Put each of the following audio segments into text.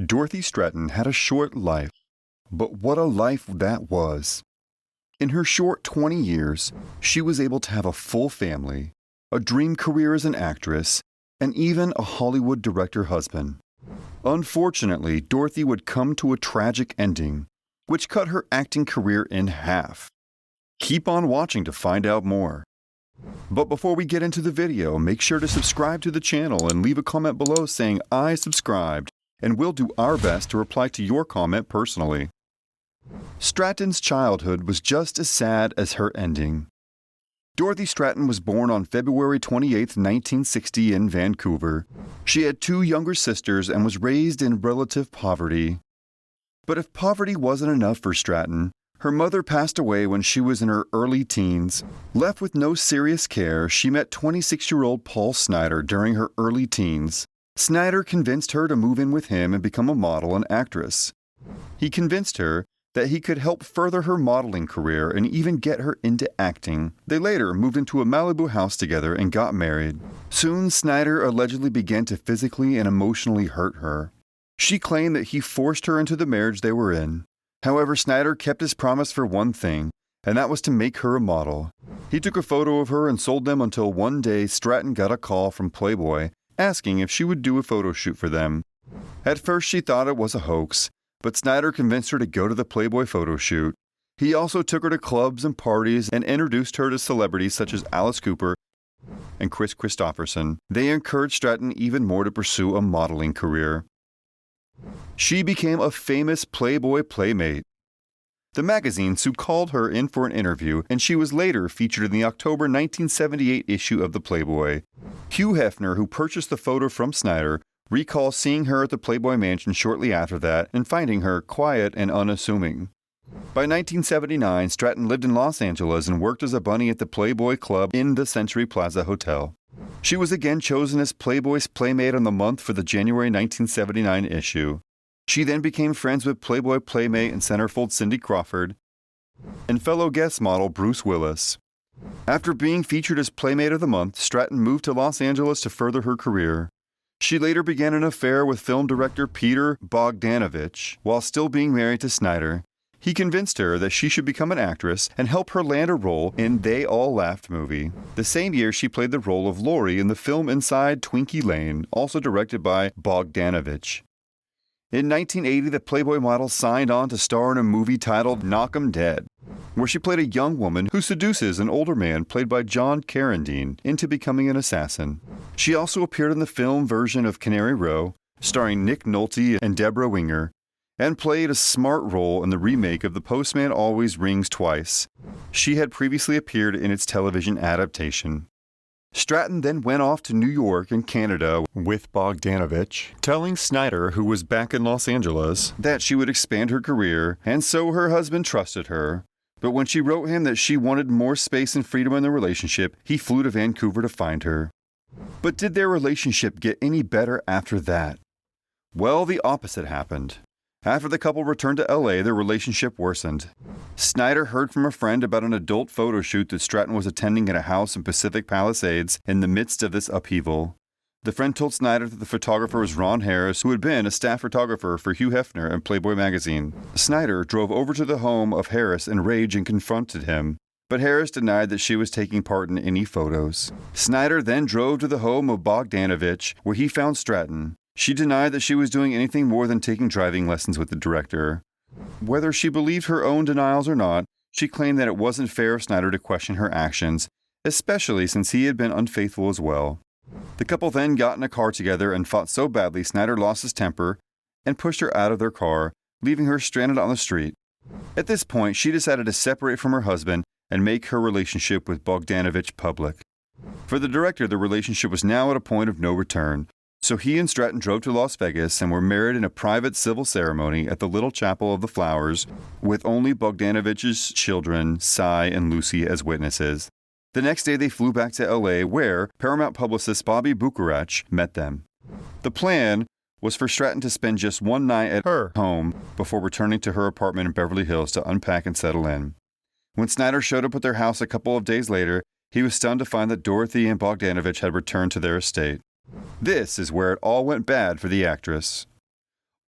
Dorothy Stratten had a short life, but what a life that was. In her short 20 years, she was able to have a full family, a dream career as an actress, and even a Hollywood director husband. Unfortunately, Dorothy would come to a tragic ending, which cut her acting career in half. Keep on watching to find out more. But before we get into the video, make sure to subscribe to the channel and leave a comment below saying I subscribed, and we'll do our best to reply to your comment personally. Stratten's childhood was just as sad as her ending. Dorothy Stratten was born on February 28, 1960 in Vancouver. She had 2 younger sisters and was raised in relative poverty. But if poverty wasn't enough for Stratten, her mother passed away when she was in her early teens. Left with no serious care, she met 26-year-old Paul Snider during her early teens. Snider convinced her to move in with him and become a model and actress. He convinced her that he could help further her modeling career and even get her into acting. They later moved into a Malibu house together and got married. Soon, Snider allegedly began to physically and emotionally hurt her. She claimed that he forced her into the marriage they were in. However, Snider kept his promise for one thing, and that was to make her a model. He took a photo of her and sold them until one day Stratten got a call from Playboy asking if she would do a photo shoot for them. At first she thought it was a hoax, but Snider convinced her to go to the Playboy photo shoot. He also took her to clubs and parties and introduced her to celebrities such as Alice Cooper and Kris Kristofferson. They encouraged Stratten even more to pursue a modeling career. She became a famous Playboy playmate. The magazine soon called her in for an interview, and she was later featured in the October 1978 issue of the Playboy. Hugh Hefner, who purchased the photo from Snider, recalls seeing her at the Playboy mansion shortly after that and finding her quiet and unassuming. By 1979, Stratten lived in Los Angeles and worked as a bunny at the Playboy Club in the Century Plaza Hotel. She was again chosen as Playboy's Playmate of the Month for the January 1979 issue. She then became friends with Playboy Playmate and centerfold Cindy Crawford and fellow guest model Bruce Willis. After being featured as Playmate of the Month, Stratten moved to Los Angeles to further her career. She later began an affair with film director Peter Bogdanovich while still being married to Snider. He convinced her that she should become an actress and help her land a role in They All Laughed movie. The same year, she played the role of Lori in the film Inside Twinkie Lane, also directed by Bogdanovich. In 1980, the Playboy model signed on to star in a movie titled Knock 'Em Dead, where she played a young woman who seduces an older man played by John Carradine into becoming an assassin. She also appeared in the film version of Canary Row, starring Nick Nolte and Deborah Winger, and played a smart role in the remake of The Postman Always Rings Twice. She had previously appeared in its television adaptation. Stratten then went off to New York and Canada with Bogdanovich, telling Snider, who was back in Los Angeles, that she would expand her career, and so her husband trusted her. But when she wrote him that she wanted more space and freedom in the relationship, he flew to Vancouver to find her. But did their relationship get any better after that? Well, the opposite happened. After the couple returned to LA, their relationship worsened. Snider heard from a friend about an adult photo shoot that Stratten was attending at a house in Pacific Palisades in the midst of this upheaval. The friend told Snider that the photographer was Ron Harris, who had been a staff photographer for Hugh Hefner and Playboy magazine. Snider drove over to the home of Harris in rage and confronted him, but Harris denied that she was taking part in any photos. Snider then drove to the home of Bogdanovich, where he found Stratten. She denied that she was doing anything more than taking driving lessons with the director. Whether she believed her own denials or not, she claimed that it wasn't fair of Snider to question her actions, especially since he had been unfaithful as well. The couple then got in a car together and fought so badly Snider lost his temper and pushed her out of their car, leaving her stranded on the street. At this point, she decided to separate from her husband and make her relationship with Bogdanovich public. For the director, the relationship was now at a point of no return. So he and Stratten drove to Las Vegas and were married in a private civil ceremony at the Little Chapel of the Flowers, with only Bogdanovich's children, Cy and Lucy, as witnesses. The next day they flew back to LA, where Paramount publicist Bobby Bukarach met them. The plan was for Stratten to spend just one night at her home before returning to her apartment in Beverly Hills to unpack and settle in. When Snider showed up at their house a couple of days later, he was stunned to find that Dorothy and Bogdanovich had returned to their estate. This is where it all went bad for the actress.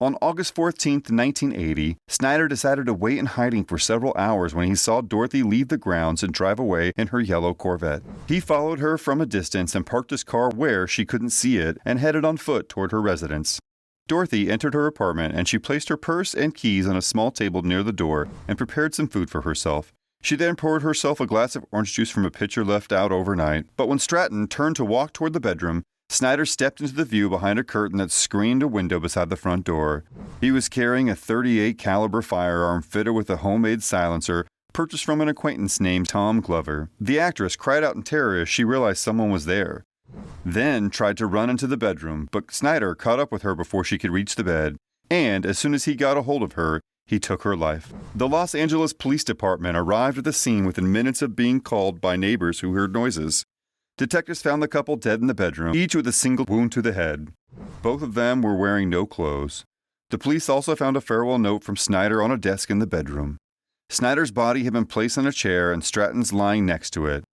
On August 14, 1980, Snyder decided to wait in hiding for several hours when he saw Dorothy leave the grounds and drive away in her yellow Corvette. He followed her from a distance and parked his car where she couldn't see it and headed on foot toward her residence. Dorothy entered her apartment and she placed her purse and keys on a small table near the door and prepared some food for herself. She then poured herself a glass of orange juice from a pitcher left out overnight, but when Stratten turned to walk toward the bedroom, Snyder stepped into the view behind a curtain that screened a window beside the front door. He was carrying a .38 caliber firearm fitted with a homemade silencer purchased from an acquaintance named Tom Glover. The actress cried out in terror as she realized someone was there, then tried to run into the bedroom, but Snyder caught up with her before she could reach the bed, and as soon as he got a hold of her, he took her life. The Los Angeles Police Department arrived at the scene within minutes of being called by neighbors who heard noises. Detectives found the couple dead in the bedroom, each with a single wound to the head. Both of them were wearing no clothes. The police also found a farewell note from Snyder on a desk in the bedroom. Snyder's body had been placed on a chair and Stratten's lying next to it.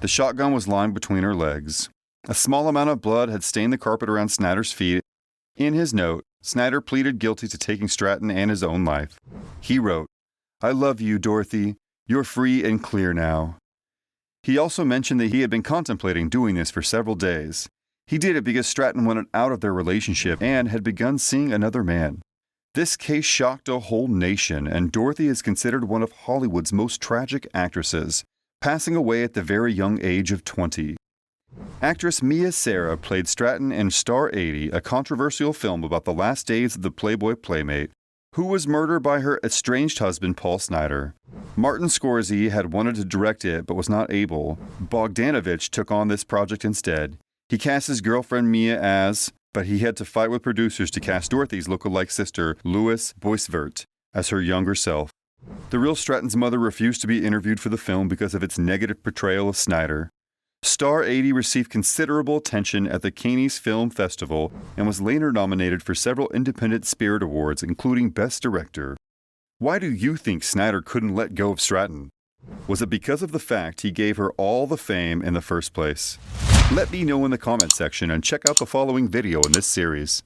The shotgun was lying between her legs. A small amount of blood had stained the carpet around Snyder's feet. In his note, Snyder pleaded guilty to taking Stratten and his own life. He wrote, "I love you, Dorothy. You're free and clear now." He also mentioned that he had been contemplating doing this for several days. He did it because Stratten wanted out of their relationship and had begun seeing another man. This case shocked a whole nation, and Dorothy is considered one of Hollywood's most tragic actresses, passing away at the very young age of 20. Actress Mia Sara played Stratten in Star 80, a controversial film about the last days of the Playboy playmate, who was murdered by her estranged husband Paul Snyder. Martin Scorsese had wanted to direct it but was not able. Bogdanovich took on this project instead. He cast his girlfriend Mia as, but he had to fight with producers to cast Dorothy's lookalike sister, Louise Boisvert, as her younger self. The real Stratten's mother refused to be interviewed for the film because of its negative portrayal of Snyder. Star 80 received considerable attention at the Cannes Film Festival and was later nominated for several Independent Spirit Awards, including Best Director. Why do you think Snyder couldn't let go of Stratten? Was it because of the fact he gave her all the fame in the first place? Let me know in the comment section and check out the following video in this series.